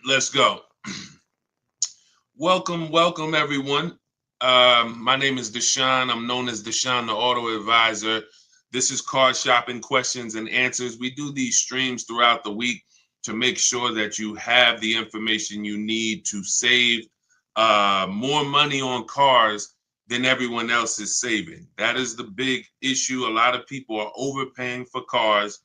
Let's go. Welcome everyone. My name is Deshaun. I'm known as Deshaun, the Auto Advisor. This is Car Shopping Questions and Answers. We do these streams throughout the week to make sure that you have the information you need to save more money on cars than everyone else is saving. That is the big issue. A lot of people are overpaying for cars.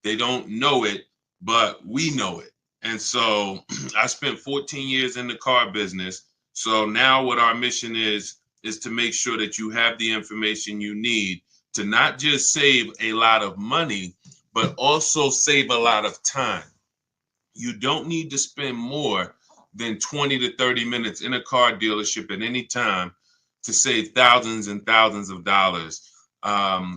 They don't know it, but we know it. And so I spent 14 years in the car business. So now what our mission is to make sure that you have the information you need to not just save a lot of money, but also save a lot of time. You don't need to spend more than 20 to 30 minutes in a car dealership at any time to save thousands and thousands of dollars.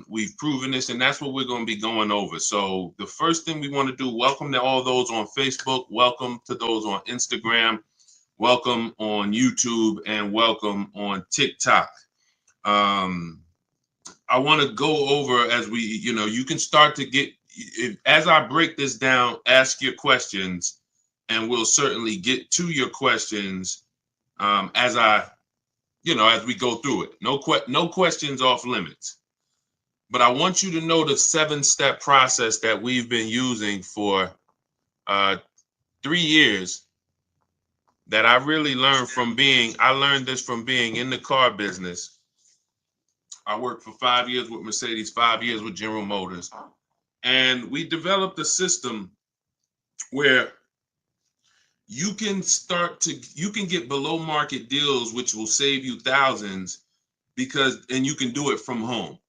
We've proven this, and that's what we're going to be going over. So the first thing we want to do, welcome to all those on Facebook, welcome to those on Instagram, welcome on YouTube, and welcome on TikTok. I want to go over as we, you can start to get, as I break this down, ask your questions, and we'll certainly get to your questions as we go through it. No questions off limits. But I want you to know the 7-step process that we've been using for 3 years that I really learned I learned this from being in the car business. I worked for 5 years with Mercedes, 5 years with General Motors. And we developed a system where you can get below market deals, which will save you thousands and you can do it from home.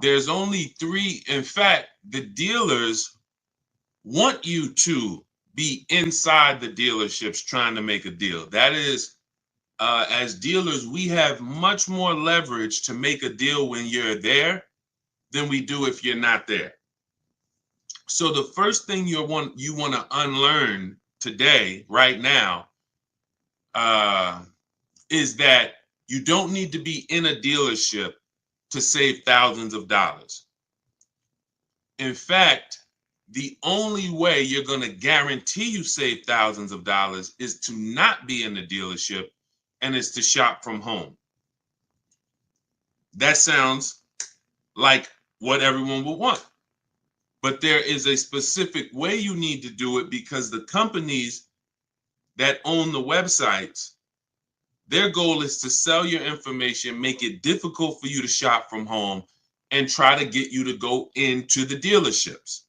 There's only 3. In fact, the dealers want you to be inside the dealerships trying to make a deal. That is, as dealers, we have much more leverage to make a deal when you're there than we do if you're not there. So the first thing you want to unlearn today, right now, is that you don't need to be in a dealership to save thousands of dollars. In fact, the only way you're going to guarantee you save thousands of dollars is to not be in the dealership, and it's to shop from home. That sounds like what everyone would want. But there is a specific way you need to do it, because the companies that own the websites, their goal is to sell your information, make it difficult for you to shop from home, and try to get you to go into the dealerships.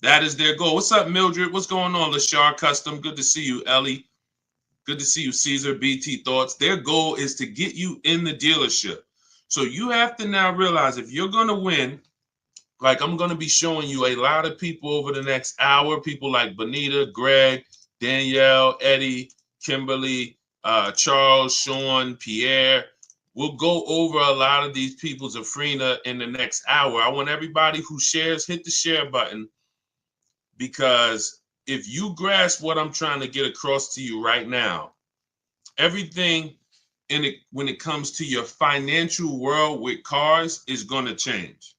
That is their goal. What's up, Mildred? What's going on, Lashar Custom? Good to see you, Ellie. Good to see you, Caesar, BT Thoughts. Their goal is to get you in the dealership. So you have to now realize, if you're going to win, like I'm going to be showing you a lot of people over the next hour, people like Bonita, Greg, Danielle, Eddie, Kimberly, Charles, Sean, Pierre. We'll go over a lot of these people, Zafrina, in the next hour. I want everybody who shares, hit the share button, because if you grasp what I'm trying to get across to you right now, everything when it comes to your financial world with cars is going to change.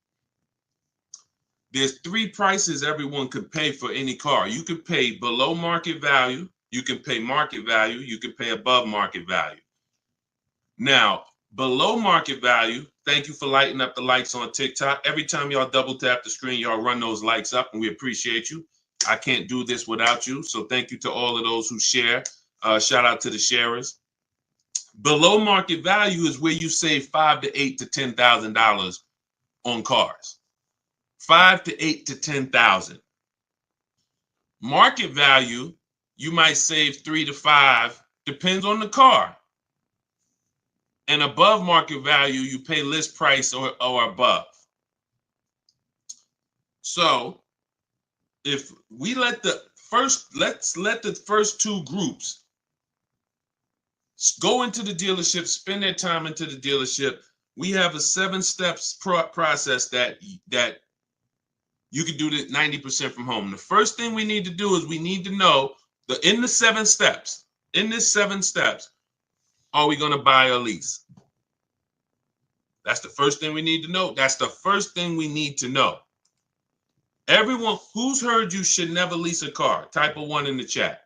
There's 3 prices everyone could pay for any car. You could pay below market value, you can pay market value, you can pay above market value. Now, below market value, thank you for lighting up the likes on TikTok. Every time y'all double tap the screen, y'all run those likes up, and we appreciate you. I can't do this without you. So thank you to all of those who share. Shout out to the sharers. Below market value is where you save $5,000 to $8,000 to $10,000 on cars. $5,000 to $8,000 to $10,000. Market value, you might save $3,000 to $5,000, depends on the car. And above market value, you pay list price or above. So if we let's let the first 2 groups go into the dealership, spend their time into the dealership. We have a 7 steps process that you can do this 90% from home. The first thing we need to do is we need to know in this 7 steps, are we going to buy or lease? That's the first thing we need to know. That's the first thing we need to know. Everyone who's heard you should never lease a car, type a 1 in the chat.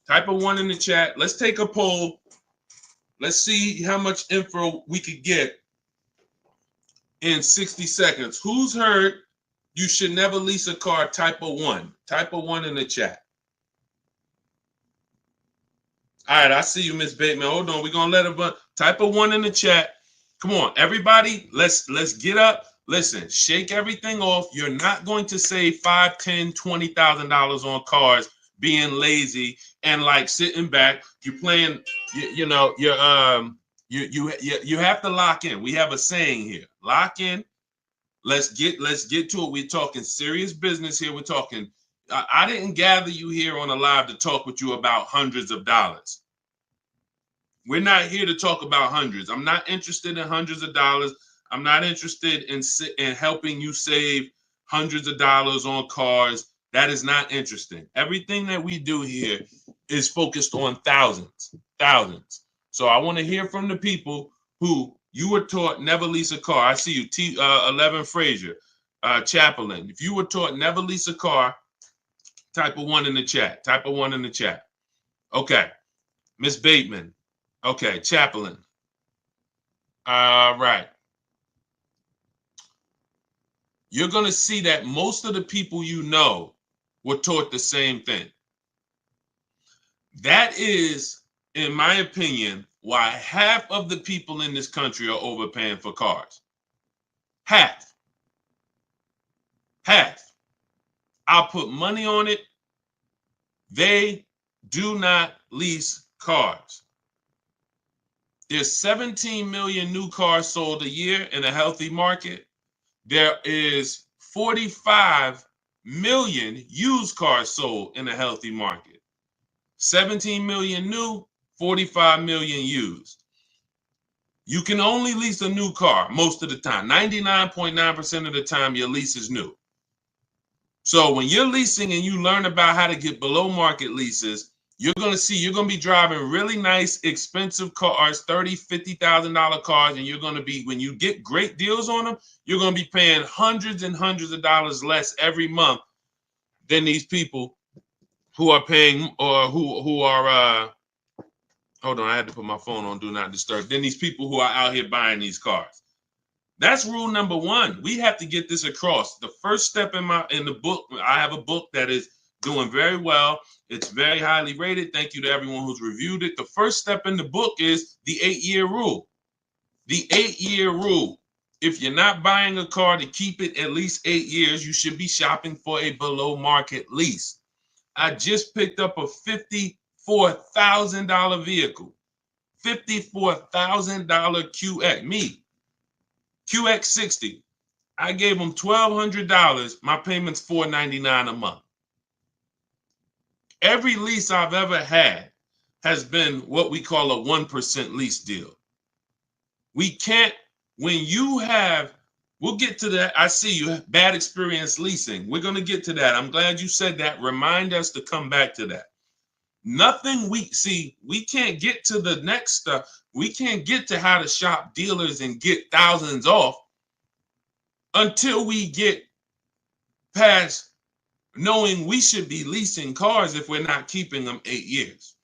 Type a 1 in the chat. Let's take a poll. Let's see how much info we could get in 60 seconds. Who's heard you should never lease a car? Type a 1. Type a 1 in the chat. All right, I see you, Miss Bateman. Hold on. We're going to let her type a 1 in the chat. Come on, everybody. Let's get up. Listen, shake everything off. You're not going to save $5,000, $10,000, $20,000 on cars being lazy and like sitting back. You're playing, you have to lock in. We have a saying here. Lock in. Let's get to it. We're talking serious business here. We're talking. I didn't gather you here on a live to talk with you about hundreds of dollars. We're not here to talk about hundreds. I'm not interested in hundreds of dollars. I'm not interested in helping you save hundreds of dollars on cars. That is not interesting. Everything that we do here is focused on thousands. So I want to hear from the people who you were taught never lease a car. I see you, 11 Frazier, Chaplain. If you were taught never lease a car, type a 1 in the chat. Type a 1 in the chat. Okay. Miss Bateman. Okay. Chaplain. All right. You're going to see that most of the people you know were taught the same thing. That is, in my opinion, why half of the people in this country are overpaying for cars. Half. I'll put money on it. They do not lease cars. There's 17 million new cars sold a year in a healthy market. There is 45 million used cars sold in a healthy market. 17 million new, 45 million used. You can only lease a new car most of the time. 99.9% of the time, your lease is new. So when you're leasing and you learn about how to get below market leases, you're going to be driving really nice, expensive cars, $30,000, $50,000 cars, and you're going to be, when you get great deals on them, you're going to be paying hundreds and hundreds of dollars less every month than these people who are paying, or who are, hold on, I had to put my phone on Do Not Disturb, than these people who are out here buying these cars. That's rule number 1. We have to get this across. The first step in the book, I have a book that is doing very well. It's very highly rated. Thank you to everyone who's reviewed it. The first step in the book is the 8-year rule. The 8-year rule. If you're not buying a car to keep it at least 8 years, you should be shopping for a below market lease. I just picked up a $54,000 vehicle. $54,000 QX. QX60. I gave them $1,200. My payment's $499 a month. Every lease I've ever had has been what we call a 1% lease deal. We can't, when you have, we'll get to that. I see you have bad experience leasing. We're going to get to that. I'm glad you said that. Remind us to come back to that. Nothing we can't get to the next stuff. We can't get to how to shop dealers and get thousands off until we get past knowing we should be leasing cars if we're not keeping them 8 years.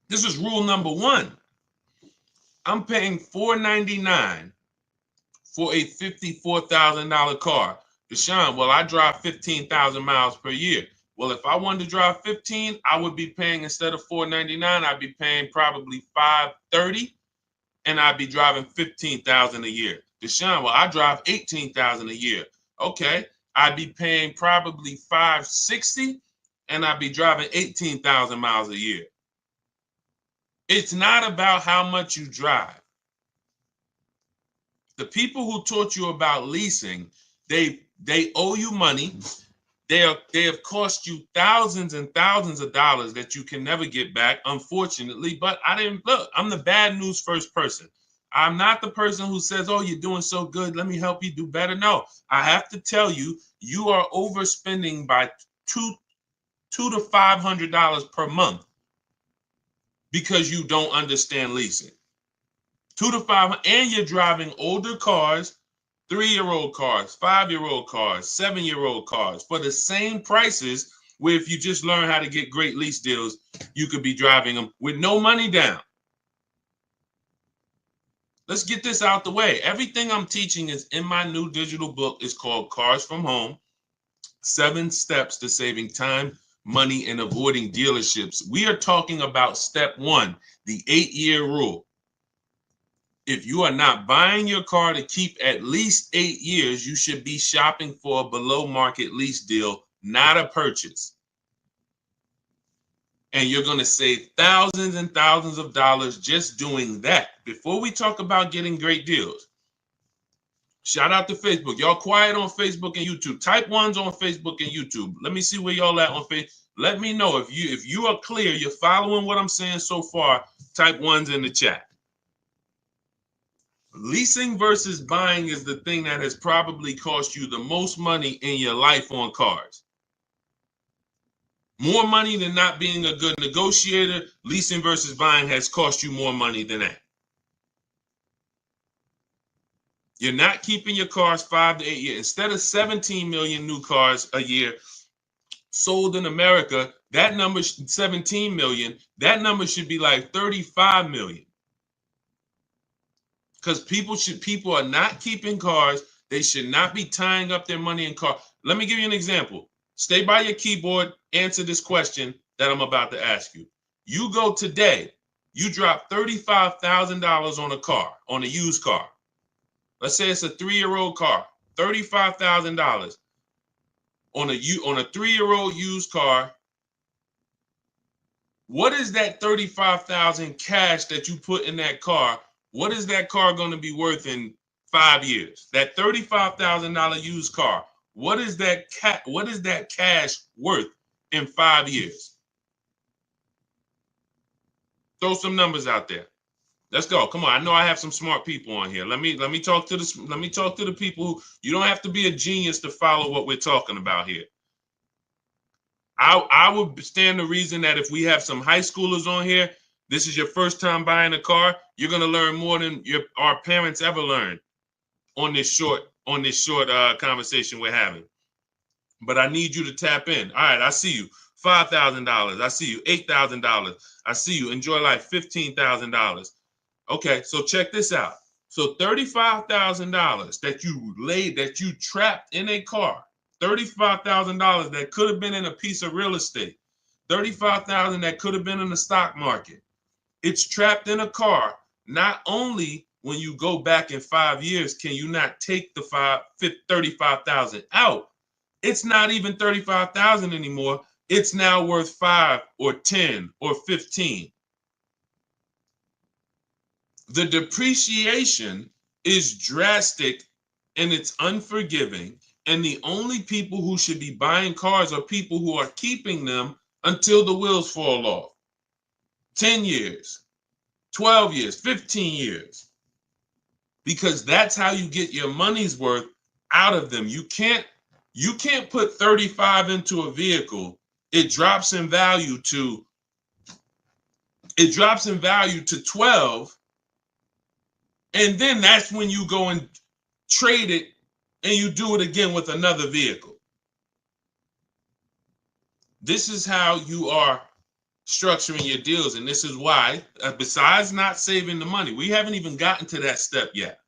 This is rule number 1. I'm paying $499 for a $54,000 car. Deshaun, well, I drive 15,000 miles per year. Well, if I wanted to drive 15, I would be paying, instead of $499, I'd be paying probably $530, and I'd be driving 15,000 a year. Deshaun, well, I drive 18,000 a year. Okay, I'd be paying probably $560, and I'd be driving 18,000 miles a year. It's not about how much you drive. The people who taught you about leasing, they owe you money. They have cost you thousands and thousands of dollars that you can never get back, unfortunately. But I'm the bad news first person. I'm not the person who says, oh, you're doing so good, let me help you do better. No, I have to tell you, you are overspending by $200 to $500 per month because you don't understand leasing. $200 to $500, and you're driving older cars 3-year-old cars, 5-year-old cars, 7-year-old cars for the same prices, where if you just learn how to get great lease deals, you could be driving them with no money down. Let's get this out the way. Everything I'm teaching is in my new digital book. It's called Cars from Home, 7 Steps to Saving Time, Money, and Avoiding Dealerships. We are talking about step 1, the 8-year rule. If you are not buying your car to keep at least 8 years, you should be shopping for a below market lease deal, not a purchase. And you're going to save thousands and thousands of dollars just doing that. Before we talk about getting great deals, shout out to Facebook. Y'all quiet on Facebook and YouTube. Type 1s on Facebook and YouTube. Let me see where y'all at on Facebook. Let me know if you are clear, you're following what I'm saying so far. Type 1s in the chat. Leasing versus buying is the thing that has probably cost you the most money in your life on cars. More money than not being a good negotiator. Leasing versus buying has cost you more money than that. You're not keeping your cars 5 to 8 years. Instead of 17 million new cars a year sold in America, that number, 17 million, that number should be like 35 million. Because people are not keeping cars. They should not be tying up their money in cars. Let me give you an example. Stay by your keyboard, answer this question that I'm about to ask you. You go today, you drop $35,000 on a car, on a used car. Let's say it's a 3-year-old car, $35,000 on a 3-year-old used car. What is that $35,000 cash that you put in that car? What is that car going to be worth in 5 years? That $35,000 used car. What is that cash worth in 5 years? Throw some numbers out there. Let's go. Come on. I know I have some smart people on here. Let me talk to the people who, you don't have to be a genius to follow what we're talking about here. I would stand the reason that if we have some high schoolers on here, this is your first time buying a car, you're gonna learn more than our parents ever learned on this short conversation we're having. But I need you to tap in. All right, I see you. $5,000. I see you. $8,000. I see you. Enjoy life. $15,000. Okay, so check this out. So $35,000 that you trapped in a car. $35,000 that could have been in a piece of real estate. $35,000 that could have been in the stock market. It's trapped in a car. Not only when you go back in 5 years, can you not take the $35,000 out? It's not even $35,000 anymore. It's now worth 5 or 10 or 15. The depreciation is drastic and it's unforgiving. And the only people who should be buying cars are people who are keeping them until the wheels fall off. 10 years, 12 years, 15 years. Because that's how you get your money's worth out of them. You can't put 35 into a vehicle. It drops in value to 12. And then that's when you go and trade it and you do it again with another vehicle. This is how you are structuring your deals. And this is why, besides not saving the money, we haven't even gotten to that step yet.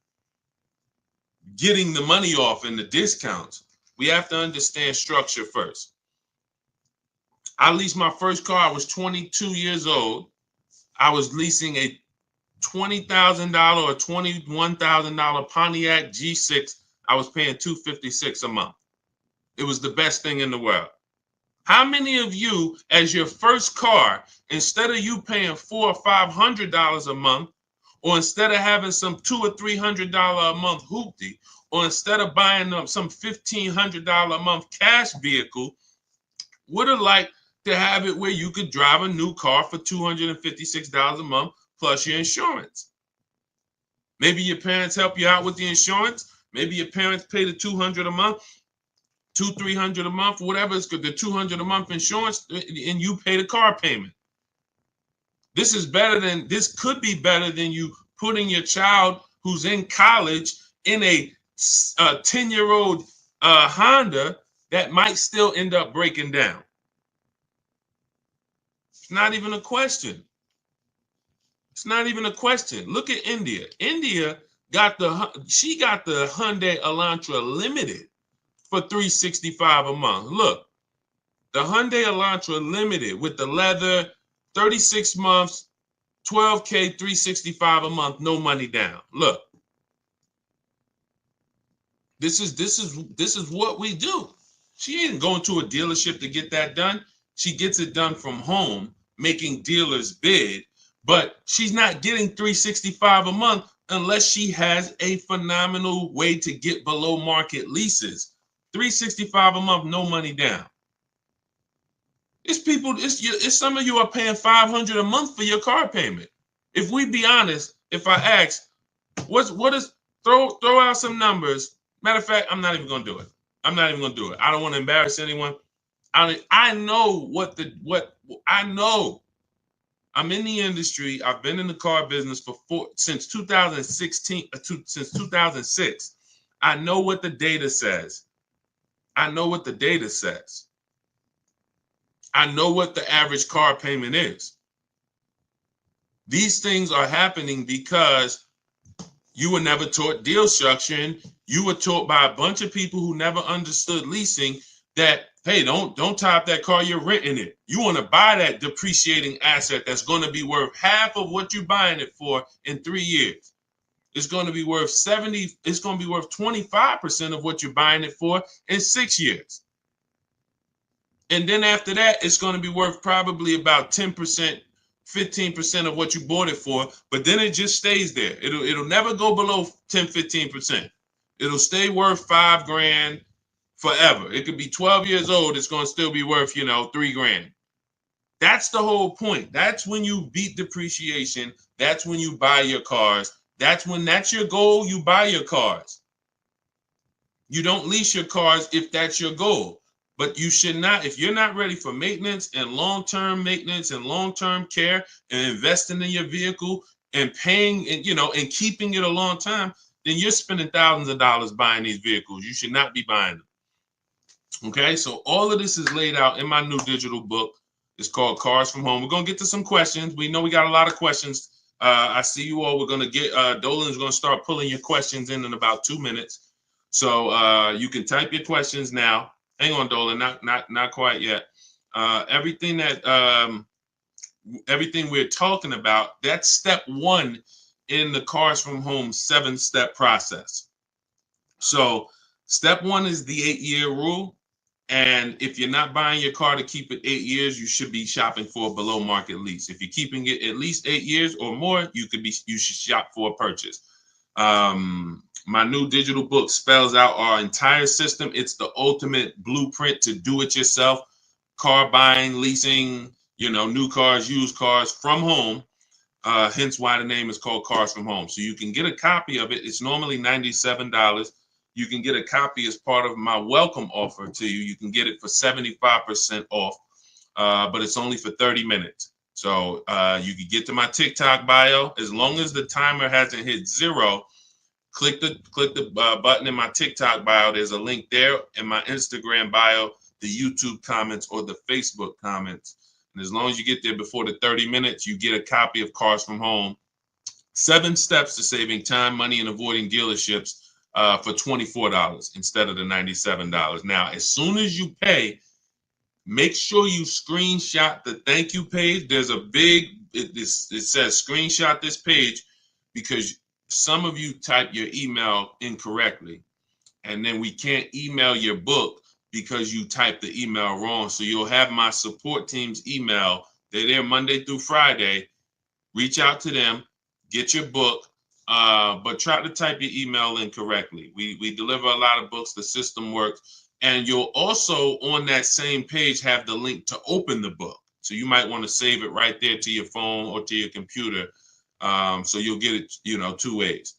Getting the money off and the discounts. We have to understand structure first. I leased my first car. I was 22 years old. I was leasing a $20,000 or $21,000 Pontiac G6. I was paying $256 a month. It was the best thing in the world. How many of you, as your first car, instead of you paying $400 or $500 a month, or instead of having some $200 or $300 a month hoopty, or instead of buying some $1,500 a month cash vehicle, would have liked to have it where you could drive a new car for $256 a month plus your insurance? Maybe your parents help you out with the insurance. Maybe your parents pay the $200 a month, $200-300 a month, whatever it's good, the $200 a month insurance, and you pay the car payment. This could be better than you putting your child who's in college in a 10-year-old Honda that might still end up breaking down. It's not even a question. It's not even a question. Look at India. India got the Hyundai Elantra Limited for $365 a month. Look, the Hyundai Elantra Limited with the leather, 36 months, $12K, $365 a month, no money down. Look, this is what we do. She ain't going to a dealership to get that done. She gets it done from home, making dealers bid, but she's not getting $365 a month unless she has a phenomenal way to get below market leases. $365 a month, no money down. It's people, it's some of you are paying $500 a month for your car payment. If we be honest, if I ask, what is throw out some numbers. Matter of fact, I'm not even gonna do it. I'm not even gonna do it. I don't want to embarrass anyone. I know I know. I'm in the industry. I've been in the car business since 2016, since 2006. I know what the data says. I know what the data says. I know what the average car payment is. These things are happening because you were never taught deal structuring. You were taught by a bunch of people who never understood leasing that, hey, don't tie up that car, you're renting it. You want to buy that depreciating asset that's going to be worth half of what you're buying it for in 3 years. It's going to be worth 70, it's going to be worth 25% of what you're buying it for in 6 years. And then after that, it's going to be worth probably about 10%, 15% of what you bought it for, but then it just stays there. It'll never go below 10, 15%. It'll stay worth $5,000 forever. It could be 12 years old. It's going to still be worth, $3,000. That's the whole point. That's when you beat depreciation. That's when you buy your cars. That's your goal. You buy your cars. You don't lease your cars if that's your goal. But you should not, if you're not ready for maintenance and long-term maintenance and long-term care and investing in your vehicle and paying and keeping it a long time, then you're spending thousands of dollars buying these vehicles. You should not be buying them. Okay, so all of this is laid out in my new digital book. It's called Cars from Home. We're going to get to some questions. We know we got a lot of questions. I see you all. We're going to get, Dolan's going to start pulling your questions in about 2 minutes. So you can type your questions now. Hang on, Dolan, not quite yet. Everything we're talking about, that's step 1 in the Cars from Home 7-step process. So step 1 is the 8-year rule. And if you're not buying your car to keep it 8 years, you should be shopping for a below market lease. If you're keeping it at least 8 years or more, you should shop for a purchase. My new digital book spells out our entire system. It's the ultimate blueprint to do it yourself. Car buying, leasing, new cars, used cars from home. Hence why the name is called Cars from Home. So you can get a copy of it. It's normally $97. You can get a copy as part of my welcome offer to you. You can get it for 75% off, but it's only for 30 minutes. So you can get to my TikTok bio. As long as the timer hasn't hit 0, click the button in my TikTok bio. There's a link there in my Instagram bio, the YouTube comments, or the Facebook comments. And as long as you get there before the 30 minutes, you get a copy of Cars from Home. 7 steps to saving time, money, and avoiding dealerships for $24 instead of the $97. Now, as soon as you pay, make sure you screenshot the thank you page. There's a it says screenshot this page because some of you type your email incorrectly, and then we can't email your book because you typed the email wrong. So you'll have my support team's email. They're there Monday through Friday. Reach out to them, get your book, but try to type your email in correctly. We deliver a lot of books. The system works. And you'll also, on that same page, have the link to open the book. So you might want to save it right there to your phone or to your computer. So you'll get it, 2 ways.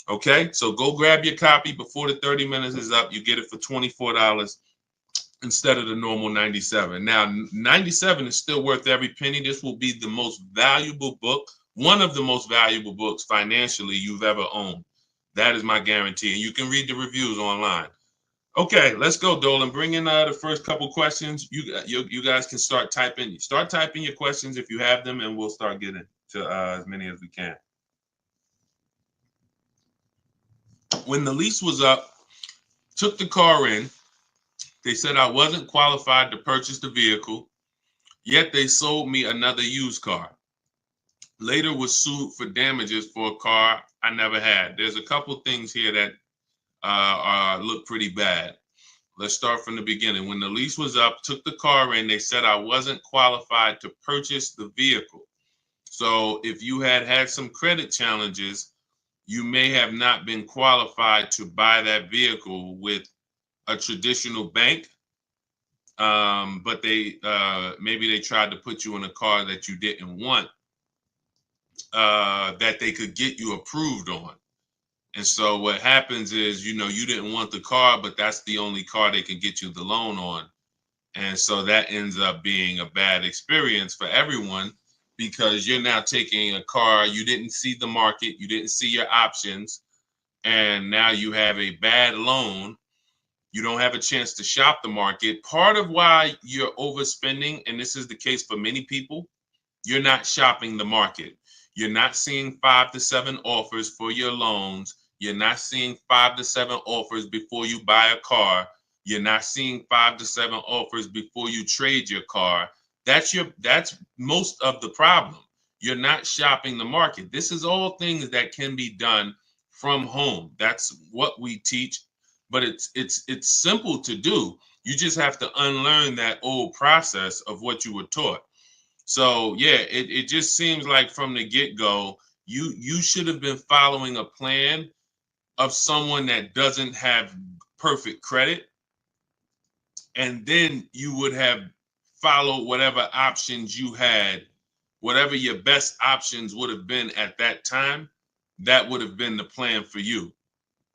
Okay, so go grab your copy before the 30 minutes is up. You get it for $24 instead of the normal $97. Now, $97 is still worth every penny. This will be the most valuable book, one of the most valuable books financially you've ever owned. That is my guarantee. And you can read the reviews online. Okay, let's go, Dolan. Bring in the first couple questions. You guys can start typing. Start typing your questions if you have them, and we'll start getting to as many as we can. When the lease was up, took the car in. They said I wasn't qualified to purchase the vehicle, yet they sold me another used car. Later was sued for damages for a car I never had. There's a couple things here that look pretty bad. Let's start from the beginning. When the lease was up, took the car in, they said I wasn't qualified to purchase the vehicle. So if you had some credit challenges, you may have not been qualified to buy that vehicle with a traditional bank. But they maybe they tried to put you in a car that you didn't want, that they could get you approved on. And so what happens is, you didn't want the car, but that's the only car they can get you the loan on. And so that ends up being a bad experience for everyone, because you're now taking a car, you didn't see the market, you didn't see your options, and now you have a bad loan. You don't have a chance to shop the market. Part of why you're overspending, and this is the case for many people, you're not shopping the market. You're not seeing 5 to 7 offers for your loans. You're not seeing 5 to 7 offers before you buy a car. You're not seeing 5 to 7 offers before you trade your car. That's most of the problem. You're not shopping the market. This is all things that can be done from home. That's what we teach, but it's simple to do. You just have to unlearn that old process of what you were taught. So yeah, it just seems like from the get-go, you should have been following a plan of someone that doesn't have perfect credit, and then you would have followed whatever options you had, whatever your best options would have been at that time. That would have been the plan for you.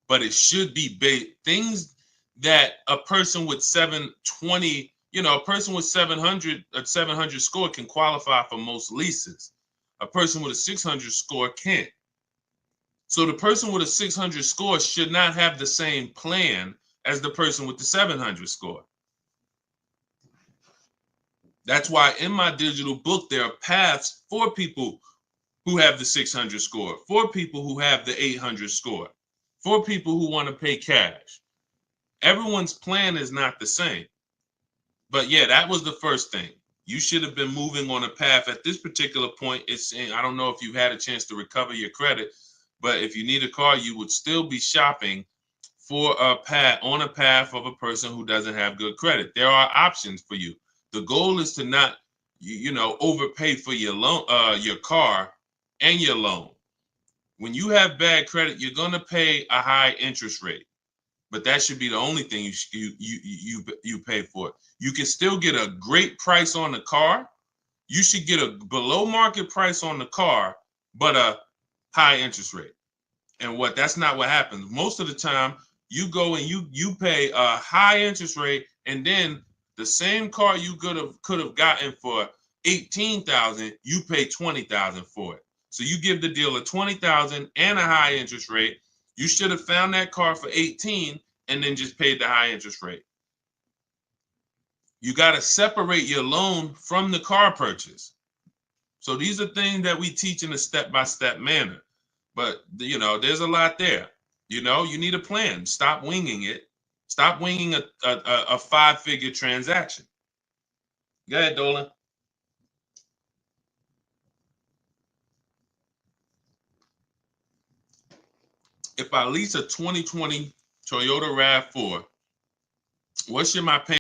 But it should be things that a person with 720, a person with 700 score can qualify for most leases. A person with a 600 score can't. So the person with a 600 score should not have the same plan as the person with the 700 score. That's why in my digital book, there are paths for people who have the 600 score, for people who have the 800 score, for people who want to pay cash. Everyone's plan is not the same. But yeah, that was the first thing. You should have been moving on a path at this particular point. It's saying, I don't know if you had a chance to recover your credit, but if you need a car, you would still be shopping for a path of a person who doesn't have good credit. There are options for you. The goal is to not, overpay for your loan, your car and your loan. When you have bad credit, you're going to pay a high interest rate, but that should be the only thing you pay for. You can still get a great price on the car. You should get a below market price on the car, but a high interest rate. And that's not what happens. Most of the time, you go and you pay a high interest rate, and then the same car you could have gotten for $18,000, you pay $20,000 for it. So you give the dealer $20,000 and a high interest rate. You should have found that car for $18,000 and then just paid the high interest rate. You got to separate your loan from the car purchase. So these are things that we teach in a step-by-step manner. But, there's a lot there. You need a plan. Stop winging it. Stop winging a 5-figure transaction. Go ahead, Dolan. If I lease a 2020 Toyota RAV4, what should my payment